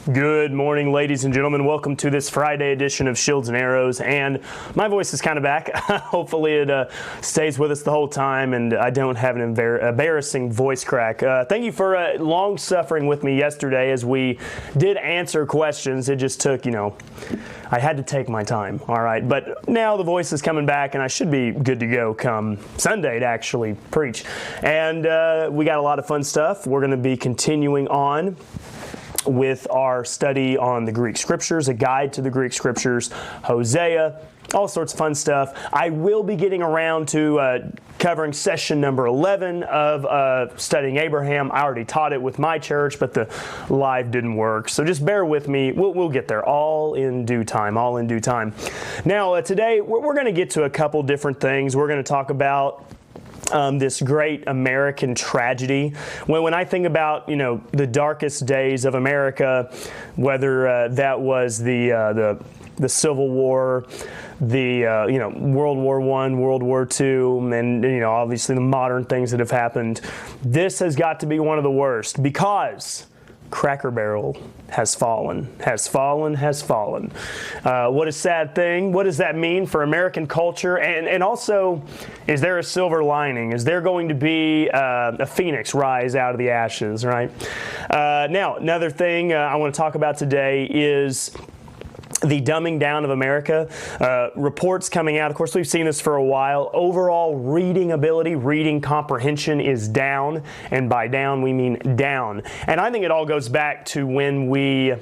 Good morning, ladies and gentlemen. Welcome to this Friday edition of Shields and Arrows. And my voice is kind of back. Hopefully it stays with us the whole time and I don't have an embarrassing voice crack. Thank you for long suffering with me yesterday as we did answer questions. It just took, I had to take my time, all right? But now the voice is coming back and I should be good to go come Sunday to actually preach. And we got a lot of fun stuff. We're going to be continuing on with our study on the Greek Scriptures, a guide to the Greek Scriptures, Hosea, all sorts of fun stuff. I will be getting around to covering session number 11 of studying Abraham. I already taught it with my church, but the live didn't work. So just bear with me. We'll get there all in due time, all in due time. Now, today, we're going to get to a couple different things. We're going to talk about this great American tragedy. When I think about, the darkest days of America, whether that was the Civil War, the World War I, World War II, and obviously the modern things that have happened, this has got to be one of the worst because Cracker Barrel has fallen. What a sad thing. What does that mean for American culture? And also, is there a silver lining? Is there going to be a phoenix rise out of the ashes, right? Now, another thing I want to talk about today is the dumbing down of America. Reports coming out, of course, we've seen this for a while. Overall reading ability, reading comprehension is down, and by down we mean down. And I think it all goes back to when we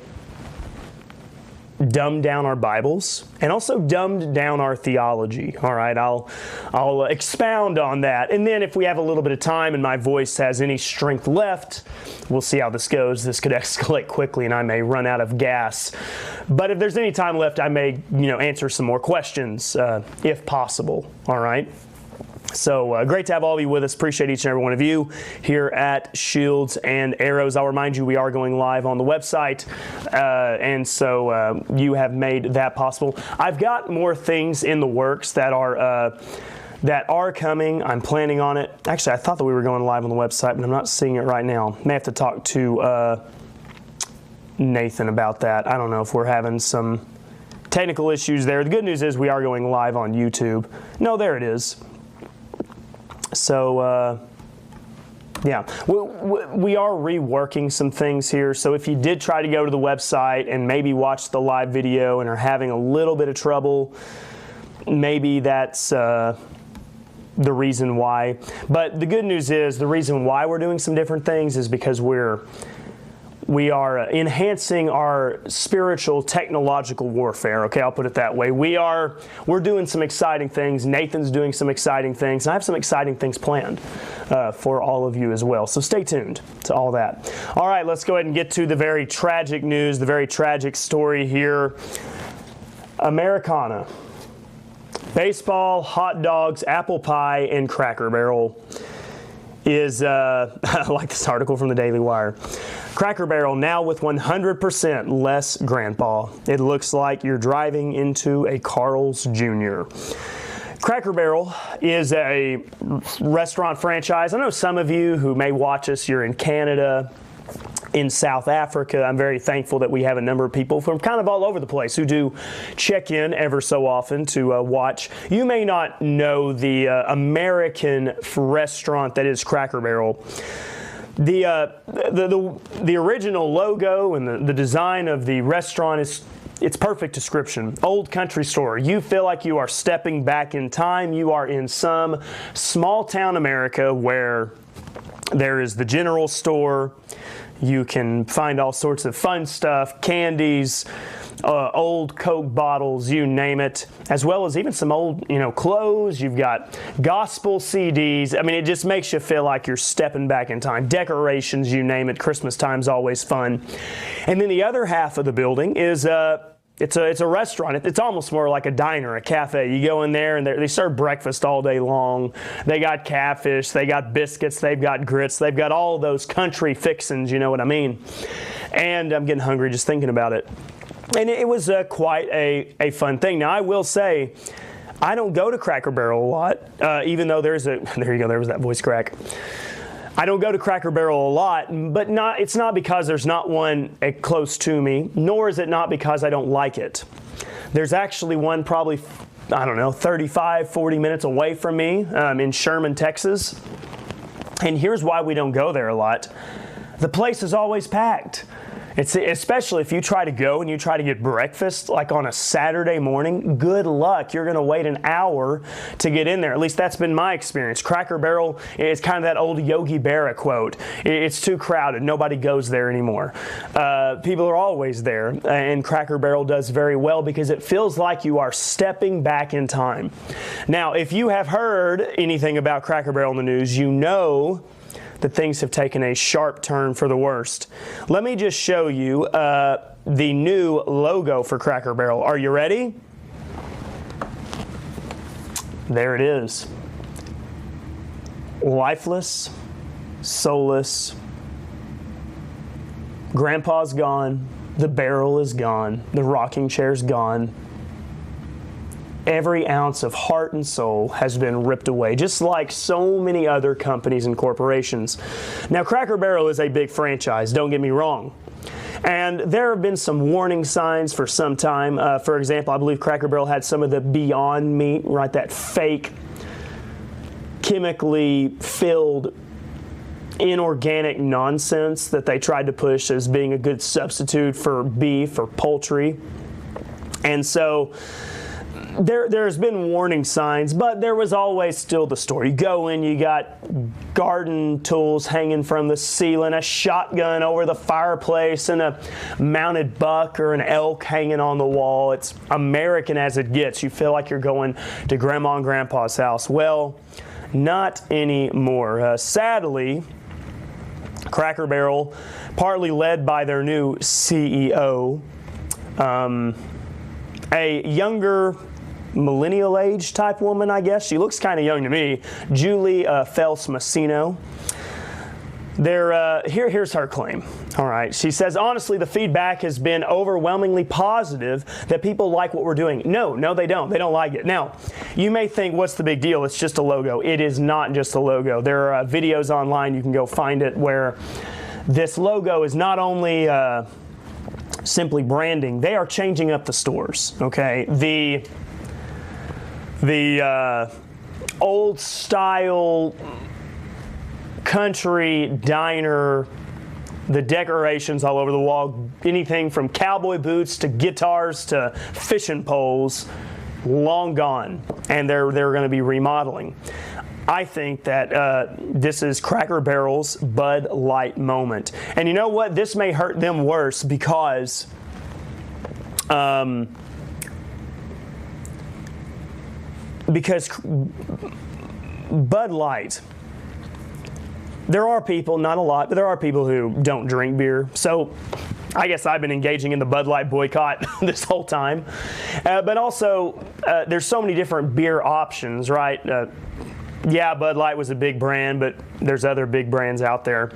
dumbed down our Bibles and also dumbed down our theology. All right, I'll expound on that. And then if we have a little bit of time and my voice has any strength left, we'll see how this goes. This could escalate quickly and I may run out of gas. But if there's any time left, I may, answer some more questions if possible. All right. So great to have all of you with us. Appreciate each and every one of you here at Shields and Arrows. I'll remind you we are going live on the website, and so you have made that possible. I've got more things in the works that are coming. I'm planning on it. Actually, I thought that we were going live on the website, but I'm not seeing it right now. May have to talk to Nathan about that. I don't know if we're having some technical issues there. The good news is we are going live on YouTube. No, there it is. So, yeah, we are reworking some things here. So if you did try to go to the website and maybe watch the live video and are having a little bit of trouble, maybe that's the reason why. But the good news is the reason why we're doing some different things is because we are enhancing our spiritual technological warfare. Okay, I'll put it that way. We're doing some exciting things. Nathan's doing some exciting things. And I have some exciting things planned for all of you as well. So stay tuned to all that. All right, let's go ahead and get to the very tragic news, the very tragic story here. Americana. Baseball, hot dogs, apple pie, and Cracker Barrel is, I like this article from the Daily Wire. Cracker Barrel now with 100% less grandpa. It looks like you're driving into a Carl's Jr. Cracker Barrel is a restaurant franchise. I know some of you who may watch us, you're in Canada, in South Africa. I'm very thankful that we have a number of people from kind of all over the place who do check in ever so often to watch. You may not know the American restaurant that is Cracker Barrel. The original logo and the design of the restaurant it's perfect description. Old country store. You feel like you are stepping back in time. You are in some small town America where there is the general store. You can find all sorts of fun stuff, candies, old Coke bottles, you name it, as well as even some old, clothes. You've got gospel CDs. I mean, it just makes you feel like you're stepping back in time. Decorations, you name it. Christmas time's always fun. And then the other half of the building is it's a restaurant. It's almost more like a diner, a cafe. You go in there and they serve breakfast all day long. They got catfish, they got biscuits, they've got grits, they've got all those country fixins, you know what I mean? And I'm getting hungry just thinking about it. And it was quite a fun thing. Now, I will say, I don't go to Cracker Barrel a lot, even though there you go, there was that voice crack. I don't go to Cracker Barrel a lot, but it's not because there's not one close to me, nor is it not because I don't like it. There's actually one probably, 35, 40 minutes away from me in Sherman, Texas. And here's why we don't go there a lot. The place is always packed. It's especially if you try to go and you try to get breakfast like on a Saturday morning, good luck. You're going to wait an hour to get in there. At least that's been my experience. Cracker Barrel is kind of that old Yogi Berra quote. It's too crowded. Nobody goes there anymore. People are always there, and Cracker Barrel does very well because it feels like you are stepping back in time. Now, if you have heard anything about Cracker Barrel in the news, you know that things have taken a sharp turn for the worst. Let me just show you the new logo for Cracker Barrel. Are you ready? There it is. Lifeless, soulless. Grandpa's gone. The barrel is gone. The rocking chair's gone. Every ounce of heart and soul has been ripped away, just like so many other companies and corporations. Now, Cracker Barrel is a big franchise, don't get me wrong. And there have been some warning signs for some time. For example, I believe Cracker Barrel had some of the Beyond Meat, right, that fake, chemically filled, inorganic nonsense that they tried to push as being a good substitute for beef or poultry. And so there's been warning signs, but there was always still the store. You go in, you got garden tools hanging from the ceiling, a shotgun over the fireplace, and a mounted buck or an elk hanging on the wall. It's American as it gets. You feel like you're going to Grandma and Grandpa's house. Well, not anymore. Sadly, Cracker Barrel, partly led by their new CEO, a younger millennial age type woman, I guess. She looks kind of young to me. Julie Fels-Massino. Here's her claim. All right. She says, honestly, the feedback has been overwhelmingly positive that people like what we're doing. No, they don't. They don't like it. Now, you may think, what's the big deal? It's just a logo. It is not just a logo. There are videos online. You can go find it where this logo is not only simply branding. They are changing up the stores. Okay. The old style country diner, the decorations all over the wall, anything from cowboy boots to guitars to fishing poles, long gone, and they're going to be remodeling. I think that this is Cracker Barrel's Bud Light moment. And you know what? This may hurt them worse because Bud Light, there are people, not a lot, but there are people who don't drink beer. So I guess I've been engaging in the Bud Light boycott this whole time. But also, there's so many different beer options, right? Yeah, Bud Light was a big brand, but there's other big brands out there.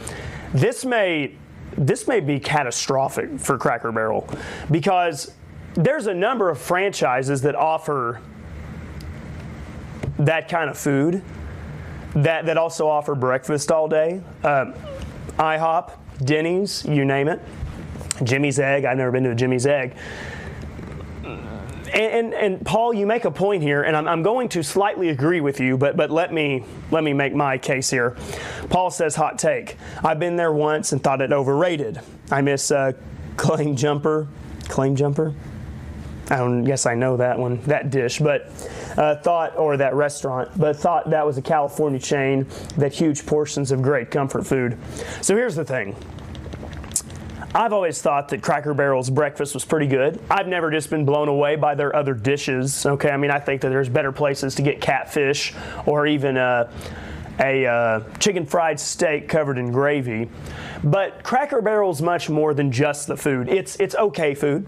This may be catastrophic for Cracker Barrel because there's a number of franchises that offer that kind of food that also offer breakfast all day. IHOP, Denny's, you name it. Jimmy's Egg. I've never been to a Jimmy's Egg. And Paul, you make a point here, and I'm going to slightly agree with you, but let me make my case here. Paul says, hot take. I've been there once and thought it overrated. I miss Claim Jumper. I don't guess I know that one, that dish, but that restaurant, but thought that was a California chain that huge portions of great comfort food. So here's the thing. I've always thought that Cracker Barrel's breakfast was pretty good. I've never just been blown away by their other dishes. Okay, I mean, I think that there's better places to get catfish or even a chicken fried steak covered in gravy. But Cracker Barrel's much more than just the food. It's okay food.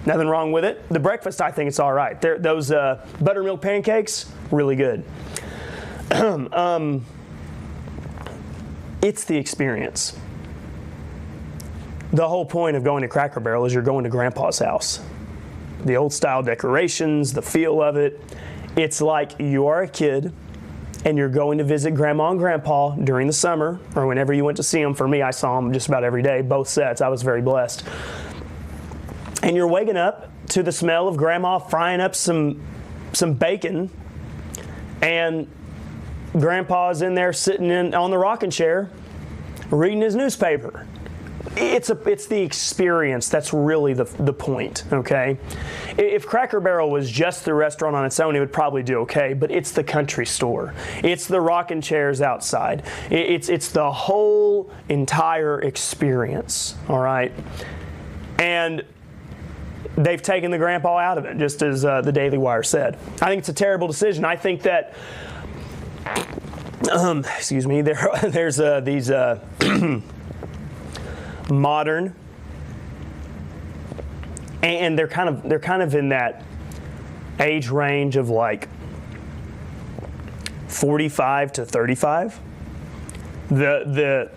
Nothing wrong with it. The breakfast, I think it's all right. Those buttermilk pancakes, really good. It's the experience. The whole point of going to Cracker Barrel is you're going to Grandpa's house. The old style decorations, the feel of it. It's like you are a kid and you're going to visit Grandma and Grandpa during the summer, or whenever you went to see them. For me, I saw them just about every day, both sets. I was very blessed. And you're waking up to the smell of Grandma frying up some bacon, and Grandpa's in there sitting on the rocking chair reading his newspaper. It's the experience that's really the point, okay? If Cracker Barrel was just the restaurant on its own, it would probably do okay, but it's the country store. It's the rocking chairs outside. It's the whole entire experience, all right? And they've taken the Grandpa out of it, just as the Daily Wire said. I think it's a terrible decision. I think that, there's these modern, and they're kind of in that age range of like 45 to 35. The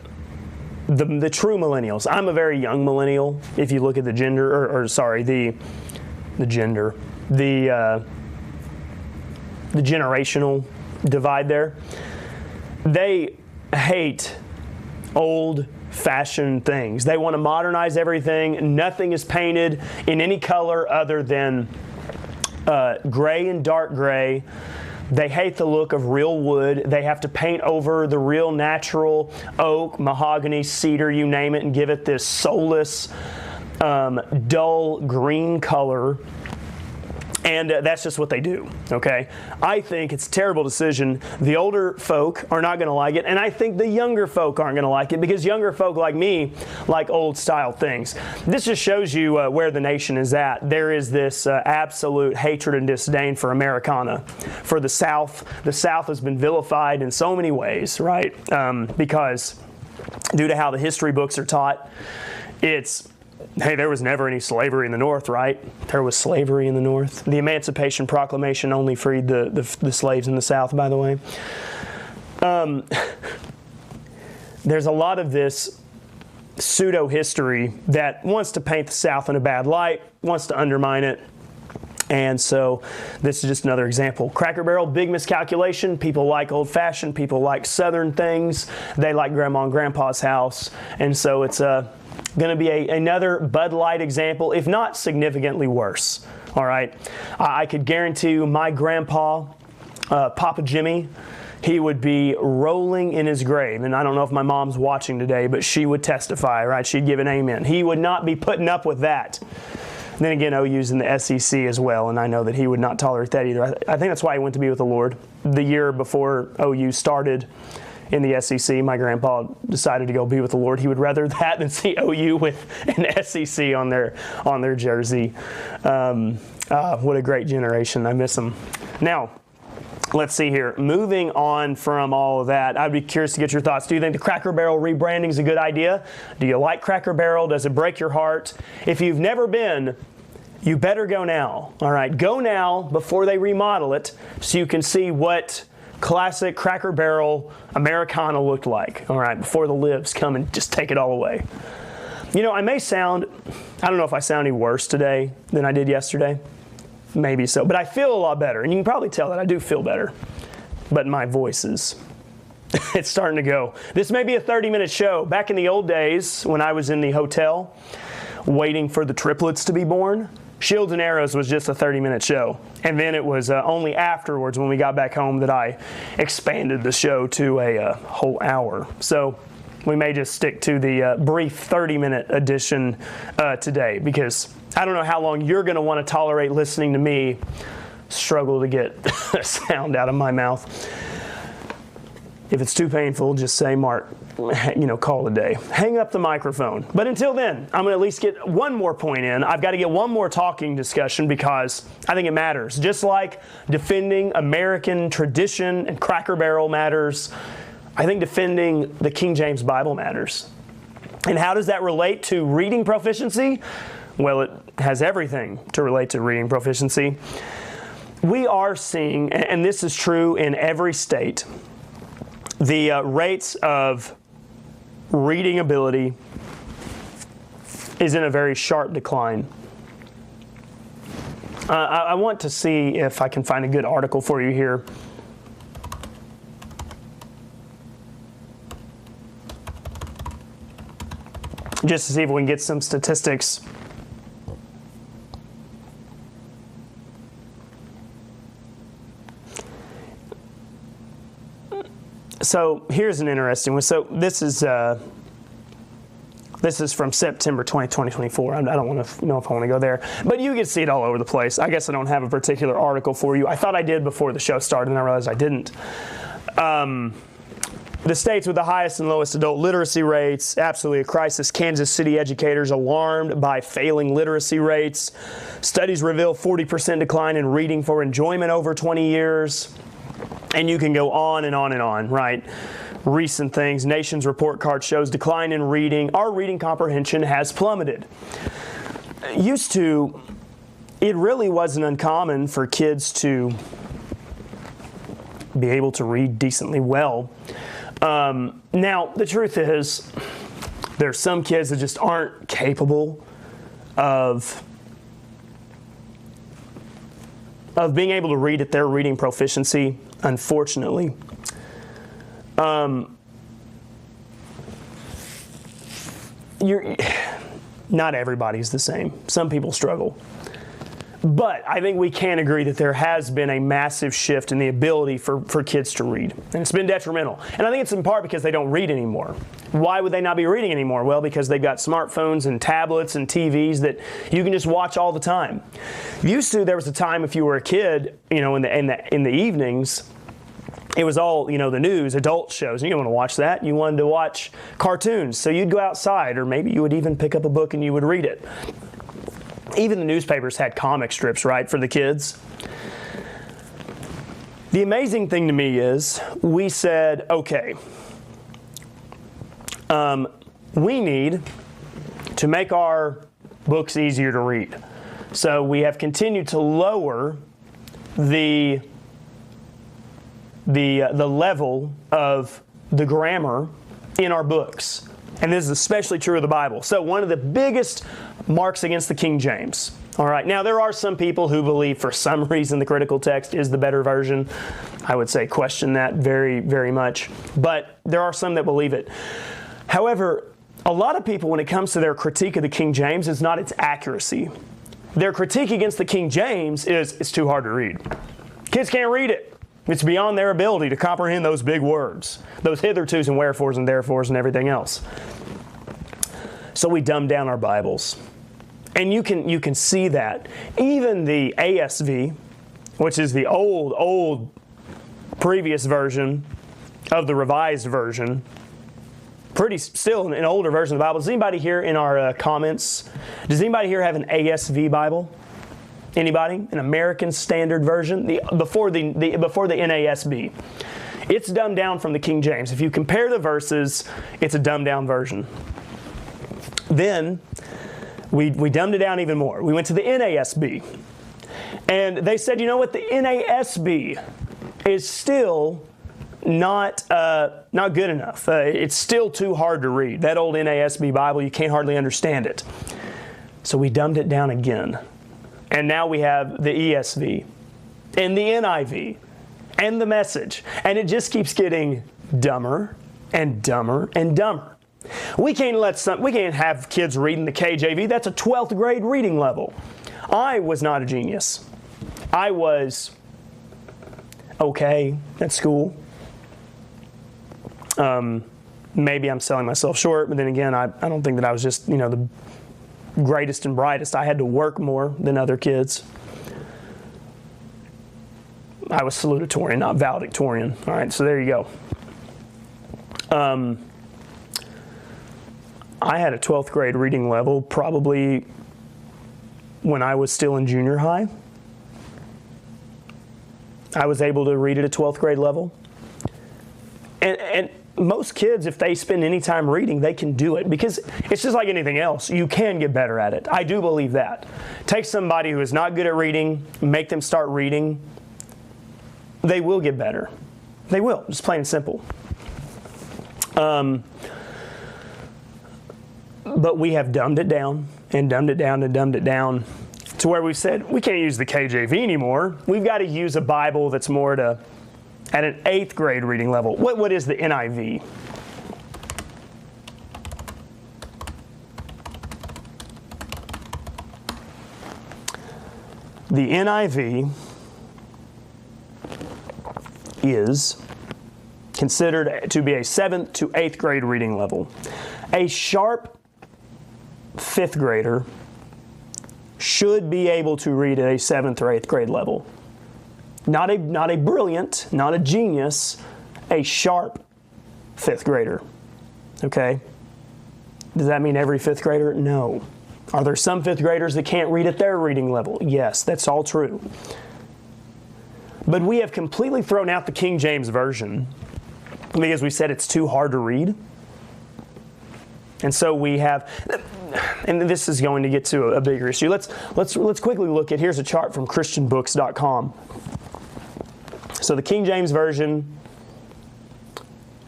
true millennials. I'm a very young millennial. If you look at the the generational divide there, they hate old-fashioned things. They want to modernize everything. Nothing is painted in any color other than gray and dark gray. They hate the look of real wood. They have to paint over the real natural oak, mahogany, cedar, you name it, and give it this soulless, dull green color. And that's just what they do, okay? I think it's a terrible decision. The older folk are not going to like it, and I think the younger folk aren't going to like it, because younger folk like me like old-style things. This just shows you where the nation is at. There is this absolute hatred and disdain for Americana, for the South. The South has been vilified in so many ways, right? Because due to how the history books are taught, hey, there was never any slavery in the North, right? There was slavery in the North. The Emancipation Proclamation only freed the slaves in the South, by the way. There's a lot of this pseudo-history that wants to paint the South in a bad light, wants to undermine it. And so this is just another example. Cracker Barrel, big miscalculation. People like old-fashioned. People like Southern things. They like Grandma and Grandpa's house. And so it's going to be another Bud Light example, if not significantly worse. All right. I could guarantee you my grandpa, Papa Jimmy, he would be rolling in his grave. And I don't know if my mom's watching today, but she would testify, right? She'd give an amen. He would not be putting up with that. And then again, OU's in the SEC as well, and I know that he would not tolerate that either. I think that's why he went to be with the Lord. The year before OU started in the SEC, my grandpa decided to go be with the Lord. He would rather that than see OU with an SEC on their jersey. What a great generation. I miss them. Now, let's see here. Moving on from all of that, I'd be curious to get your thoughts. Do you think the Cracker Barrel rebranding is a good idea? Do you like Cracker Barrel? Does it break your heart? If you've never been, you better go now. All right, go now before they remodel it so you can see what classic Cracker Barrel Americana looked like. All right, before the libs come and just take it all away. You know, I don't know if I sound any worse today than I did yesterday. Maybe so, but I feel a lot better, and you can probably tell that I do feel better. But my voice is, it's starting to go. This may be a 30-minute show. Back in the old days, when I was in the hotel waiting for the triplets to be born, Shields and Arrows was just a 30-minute show. And then it was only afterwards, when we got back home, that I expanded the show to a whole hour. So we may just stick to the brief 30-minute edition today, because I don't know how long you're going to want to tolerate listening to me struggle to get sound out of my mouth. If it's too painful, just say, Mark, call it a day. Hang up the microphone. But until then, I'm going to at least get one more point in. I've got to get one more talking discussion, because I think it matters. Just like defending American tradition and Cracker Barrel matters, I think defending the King James Bible matters. And how does that relate to reading proficiency? Well, it has everything to relate to reading proficiency. We are seeing, and this is true in every state, the rates of reading ability is in a very sharp decline. I want to see if I can find a good article for you here. just to see if we can get some statistics. So here's an interesting one. So this is from September 2024. I don't want to know if I want to go there, but you can see it all over the place. I guess I don't have a particular article for you. I thought I did before the show started, and I realized I didn't. The states with the highest and lowest adult literacy rates, absolutely a crisis. Kansas City educators alarmed by failing literacy rates. Studies reveal 40% decline in reading for enjoyment over 20 years. And you can go on and on and on, right? Recent things. Nation's report card shows decline in reading. Our reading comprehension has plummeted. Used to, it really wasn't uncommon for kids to be able to read decently well. Now, the truth is, there's some kids that just aren't capable of being able to read at their reading proficiency, unfortunately. Not everybody's the same. Some people struggle. But I think we can agree that there has been a massive shift in the ability for kids to read. And it's been detrimental. And I think it's in part because they don't read anymore. Why would they not be reading anymore? Well, because they've got smartphones and tablets and TVs that you can just watch all the time. Used to, there was a time if you were a kid, in the evenings, it was all, the news, adult shows, and you didn't want to watch that. You wanted to watch cartoons. So you'd go outside, or maybe you would even pick up a book and you would read it. Even the newspapers had comic strips, right, for the kids. The amazing thing to me is we said, okay, we need to make our books easier to read. So we have continued to lower the level of the grammar in our books. And this is especially true of the Bible. So one of the biggest marks against the King James. All right, now there are some people who believe for some reason the critical text is the better version. I would say question that very, very much. But there are some that believe it. However, a lot of people, when it comes to their critique of the King James, is not its accuracy. Their critique against the King James is it's too hard to read. Kids can't read it. It's beyond their ability to comprehend those big words, those hithertos and wherefores and therefores and everything else. So we dumb down our Bibles. And you can see that. Even the ASV, which is the old previous version of the revised version, still an older version of the Bible. Does anybody here in our comments, does anybody here have an ASV Bible? Anybody? An American Standard Version? Before the NASB. It's dumbed down from the King James. If you compare the verses, it's a dumbed down version. Then we dumbed it down even more. We went to the NASB. And they said, you know what? The NASB is still not good enough. It's still too hard to read. That old NASB Bible, you can't hardly understand it. So we dumbed it down again. And now we have the ESV and the NIV and the Message. And it just keeps getting dumber and dumber and dumber. We can't have kids reading the KJV. That's a 12th grade reading level. I was not a genius. I was okay at school. Maybe I'm selling myself short, but then again, I don't think that I was just, the greatest and brightest. I had to work more than other kids. I was salutatorian, not valedictorian. All right, so there you go. I had a 12th grade reading level probably when I was still in junior high. I was able to read at a 12th grade level. And most kids, if they spend any time reading, they can do it because it's just like anything else. You can get better at it. I do believe that. Take somebody who is not good at reading, make them start reading. They will get better. They will, just plain and simple. But we have dumbed it down and dumbed it down and dumbed it down to where we've said we can't use the KJV anymore. We've got to use a Bible that's more at an 8th grade reading level. What is the NIV? The NIV is considered to be a 7th to 8th grade reading level. A sharp 5th grader should be able to read at a 7th or 8th grade level. Not a brilliant, not a genius, a sharp 5th grader. Okay? Does that mean every 5th grader? No. Are there some 5th graders that can't read at their reading level? Yes, that's all true. But we have completely thrown out the King James Version because we said it's too hard to read. And so we have, and this is going to get to a bigger issue. Let's quickly look at, here's a chart from christianbooks.com. So the King James Version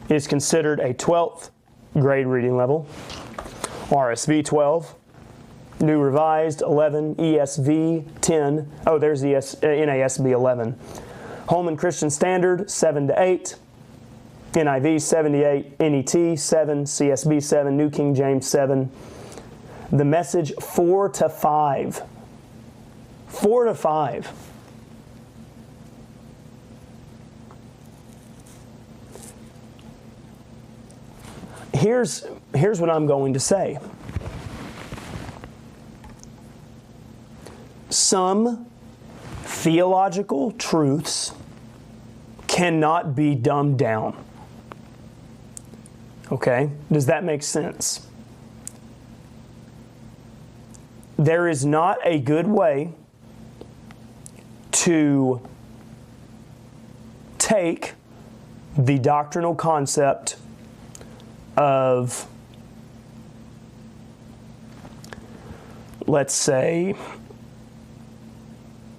is considered a 12th grade reading level. RSV 12, New Revised 11, ESV 10. Oh, there's the NASB 11. Holman Christian Standard 7 to 8. NIV 7 to 8. NET 7. CSB 7. New King James 7. The Message 4 to 5. 4 to 5. Here's what I'm going to say. Some theological truths cannot be dumbed down. Okay? Does that make sense? There is not a good way to take the doctrinal concept of, let's say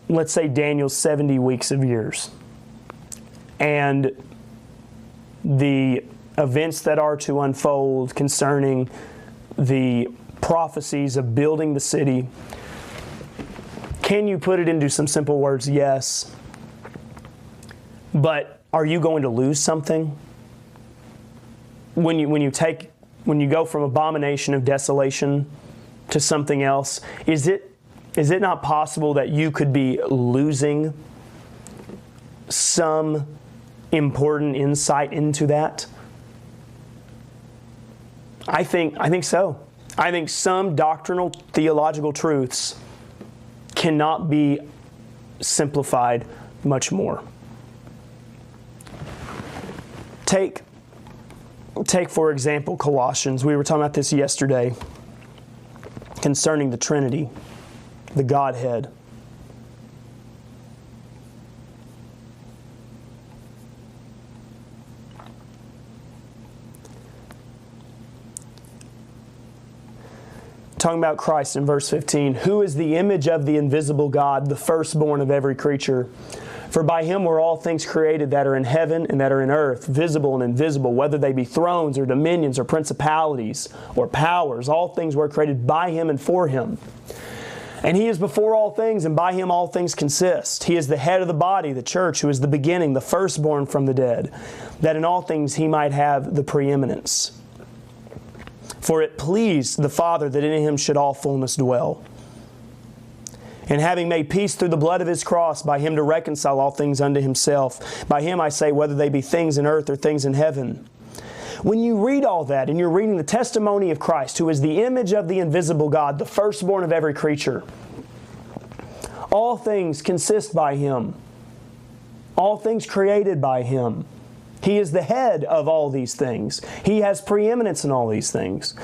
Daniel's 70 weeks of years, and the events that are to unfold concerning the prophecies of building the city. Can you put it into some simple words? Yes. But are you going to lose something? When you go from abomination of desolation to something else, is it not possible that you could be losing some important insight into that? I think so. I think some doctrinal theological truths cannot be simplified much more. Take for example Colossians. We were talking about this yesterday concerning the Trinity, the Godhead. Talking about Christ in verse 15, who is the image of the invisible God, the firstborn of every creature. For by Him were all things created that are in heaven and that are in earth, visible and invisible, whether they be thrones or dominions or principalities or powers. All things were created by Him and for Him. And He is before all things, and by Him all things consist. He is the head of the body, the church, who is the beginning, the firstborn from the dead, that in all things He might have the preeminence. For it pleased the Father that in Him should all fullness dwell. And having made peace through the blood of His cross, by Him to reconcile all things unto Himself. By Him I say, whether they be things in earth or things in heaven. When you read all that, and you're reading the testimony of Christ, who is the image of the invisible God, the firstborn of every creature, all things consist by Him. All things created by Him. He is the head of all these things. He has preeminence in all these things.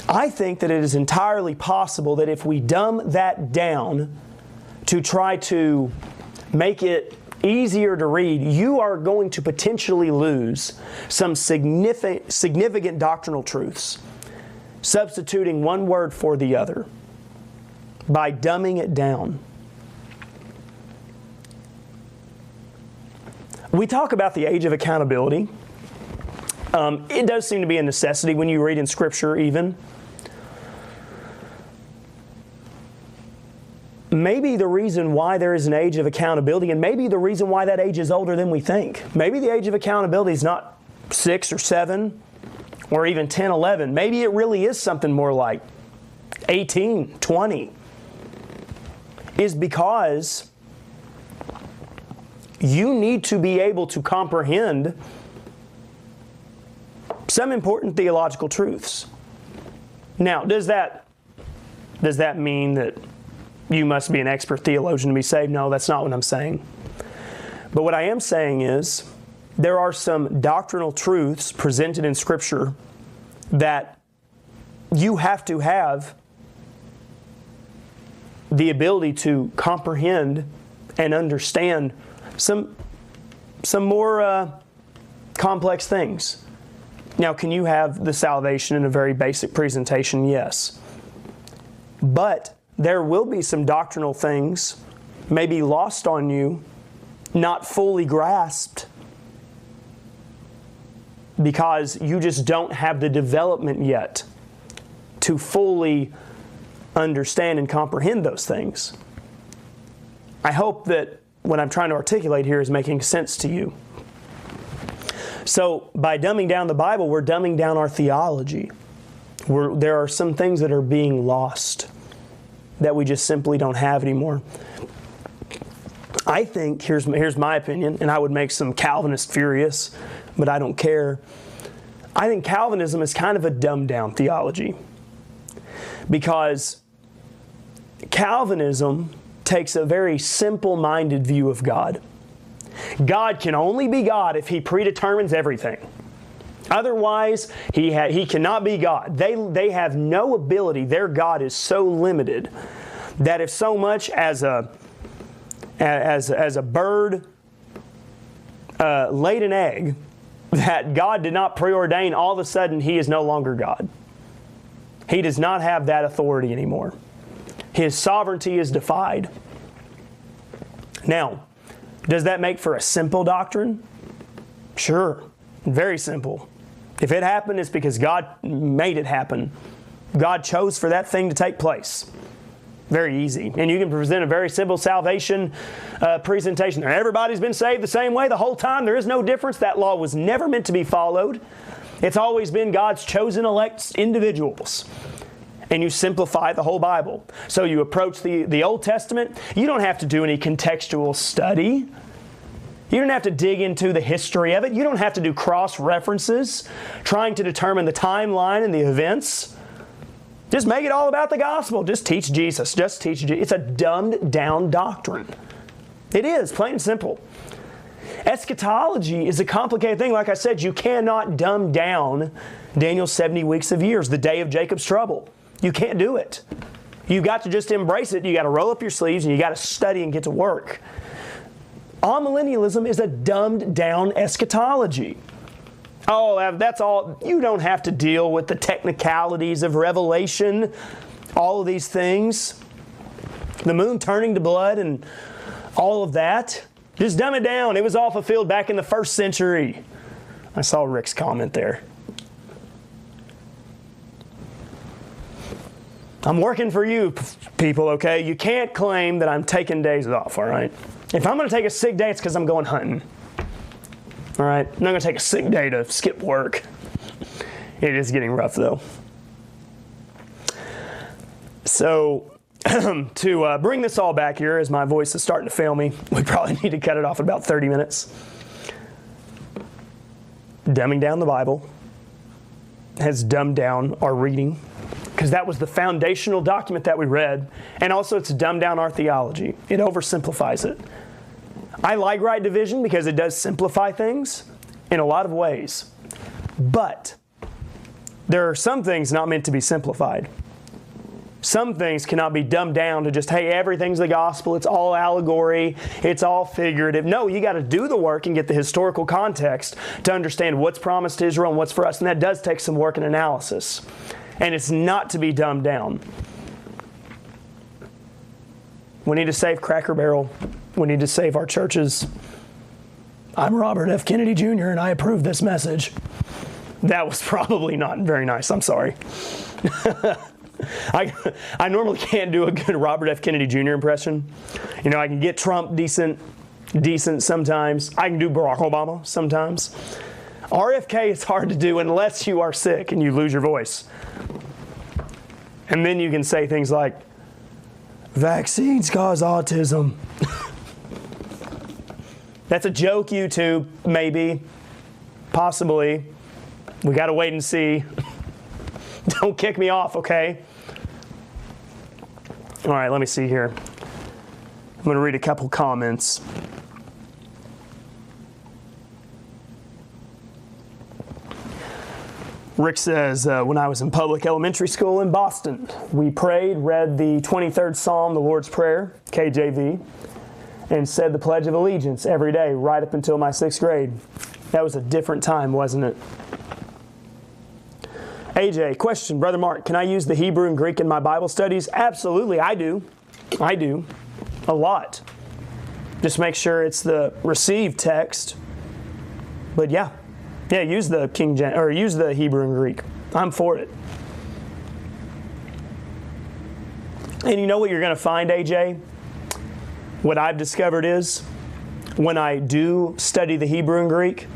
I think that it is entirely possible that if we dumb that down to try to make it easier to read, you are going to potentially lose some significant doctrinal truths, substituting one word for the other by dumbing it down. We talk about the age of accountability. It does seem to be a necessity when you read in Scripture even. Maybe the reason why there is an age of accountability, and maybe the reason why that age is older than we think. Maybe the age of accountability is not 6 or 7 or even 10, 11. Maybe it really is something more like 18, 20. is because you need to be able to comprehend some important theological truths. Now, does that mean that you must be an expert theologian to be saved? No, that's not what I'm saying. But what I am saying is there are some doctrinal truths presented in Scripture that you have to have the ability to comprehend and understand some more complex things. Now, can you have the salvation in a very basic presentation? Yes. But there will be some doctrinal things maybe lost on you, not fully grasped, because you just don't have the development yet to fully understand and comprehend those things. I hope that what I'm trying to articulate here is making sense to you. So by dumbing down the Bible, we're dumbing down our theology. There are some things that are being lost that we just simply don't have anymore. I think, here's my opinion, and I would make some Calvinists furious, but I don't care. I think Calvinism is kind of a dumbed down theology, because Calvinism takes a very simple-minded view of God. God can only be God if He predetermines everything. Otherwise, He cannot be God. They have no ability. Their God is so limited that if so much as a bird laid an egg that God did not preordain, all of a sudden He is no longer God. He does not have that authority anymore. His sovereignty is defied. Now, does that make for a simple doctrine? Sure. Very simple. If it happened, it's because God made it happen. God chose for that thing to take place. Very easy. And you can present a very simple salvation presentation. Everybody's been saved the same way the whole time. There is no difference. That law was never meant to be followed. It's always been God's chosen elect individuals. And you simplify the whole Bible. So you approach the Old Testament. You don't have to do any contextual study. You don't have to dig into the history of it. You don't have to do cross-references, trying to determine the timeline and the events. Just make it all about the gospel. Just teach Jesus. Just teach Jesus. It's a dumbed-down doctrine. It is, plain and simple. Eschatology is a complicated thing. Like I said, you cannot dumb down Daniel's 70 weeks of years, the day of Jacob's trouble. You can't do it. You've got to just embrace it. You've got to roll up your sleeves and you've got to study and get to work. Amillennialism is a dumbed down eschatology. Oh, that's all. You don't have to deal with the technicalities of Revelation, all of these things. The moon turning to blood and all of that. Just dumb it down. It was all fulfilled back in the 1st century. I saw Rick's comment there. I'm working for you people, okay? You can't claim that I'm taking days off, all right? If I'm going to take a sick day, it's because I'm going hunting. All right? I'm not going to take a sick day to skip work. It is getting rough, though. So, to bring this all back here, as my voice is starting to fail me, we probably need to cut it off in about 30 minutes. Dumbing down the Bible has dumbed down our reading, because that was the foundational document that we read, and also it's dumbed down our theology. It oversimplifies it. I like right division because it does simplify things in a lot of ways. But there are some things not meant to be simplified. Some things cannot be dumbed down to just, hey, everything's the gospel, it's all allegory, it's all figurative. No, you got to do the work and get the historical context to understand what's promised to Israel and what's for us, and that does take some work and analysis. And it's not to be dumbed down. We need to save Cracker Barrel. We need to save our churches. I'm Robert F. Kennedy Jr. and I approve this message. That was probably not very nice. I'm sorry. I normally can't do a good Robert F. Kennedy Jr. impression. You know, I can get Trump decent sometimes. I can do Barack Obama sometimes. RFK is hard to do unless you are sick and you lose your voice. And then you can say things like, Vaccines cause autism. That's a joke, YouTube, maybe. Possibly. We got to wait and see. Don't kick me off, okay? All right, let me see here. I'm going to read a couple comments. Rick says, when I was in public elementary school in Boston, we prayed, read the 23rd Psalm, the Lord's Prayer, KJV, and said the Pledge of Allegiance every day right up until my 6th grade. That was a different time, wasn't it? AJ, question, Brother Mark, can I use the Hebrew and Greek in my Bible studies? Absolutely, I do. I do. A lot. Just make sure it's the received text. But yeah, use the use the Hebrew and Greek. I'm for it. And you know what you're going to find, AJ? What I've discovered is, when I do study the Hebrew and Greek,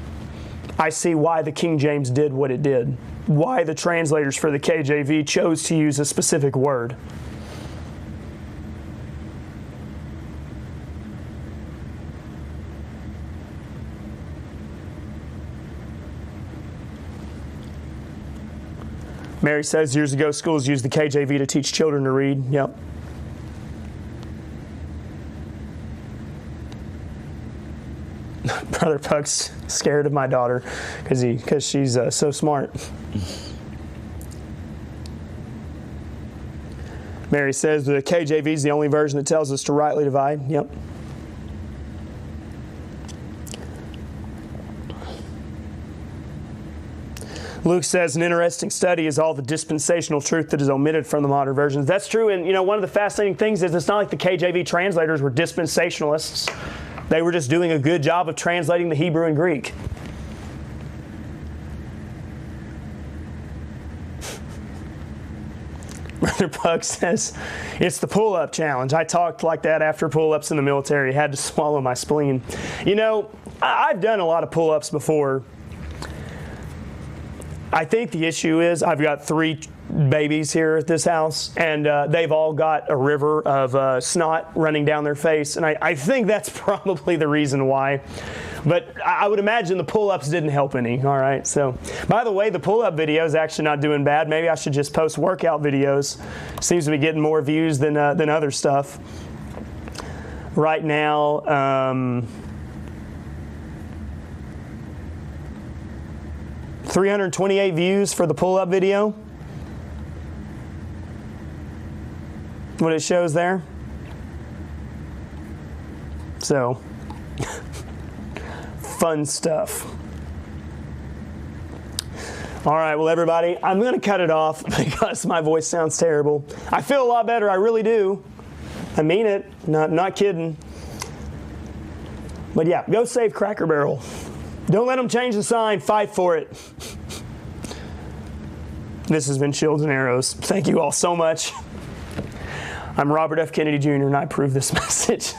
I see why the King James did what it did. Why the translators for the KJV chose to use a specific word. Mary says years ago schools used the KJV to teach children to read. Yep. Brother Puck's scared of my daughter because she's so smart. Mary says the KJV is the only version that tells us to rightly divide. Yep. Luke says an interesting study is all the dispensational truth that is omitted from the modern versions. That's true, and one of the fascinating things is it's not like the KJV translators were dispensationalists. They were just doing a good job of translating the Hebrew and Greek. Brother Puck says, it's the pull-up challenge. I talked like that after pull-ups in the military. Had to swallow my spleen. I've done a lot of pull-ups before. I think the issue is I've got 3 babies here at this house, and they've all got a river of snot running down their face, and I think that's probably the reason why. But I would imagine the pull-ups didn't help any, all right? So, by the way, the pull-up video is actually not doing bad. Maybe I should just post workout videos. Seems to be getting more views than other stuff. Right now, 328 views for the pull-up video. What it shows there. So, fun stuff. All right, well, everybody, I'm going to cut it off because my voice sounds terrible. I feel a lot better, I really do. I mean it, not kidding. But yeah, go save Cracker Barrel. Don't let them change the sign. Fight for it. This has been Shields and Arrows. Thank you all so much. I'm Robert F. Kennedy Jr., and I approve this message.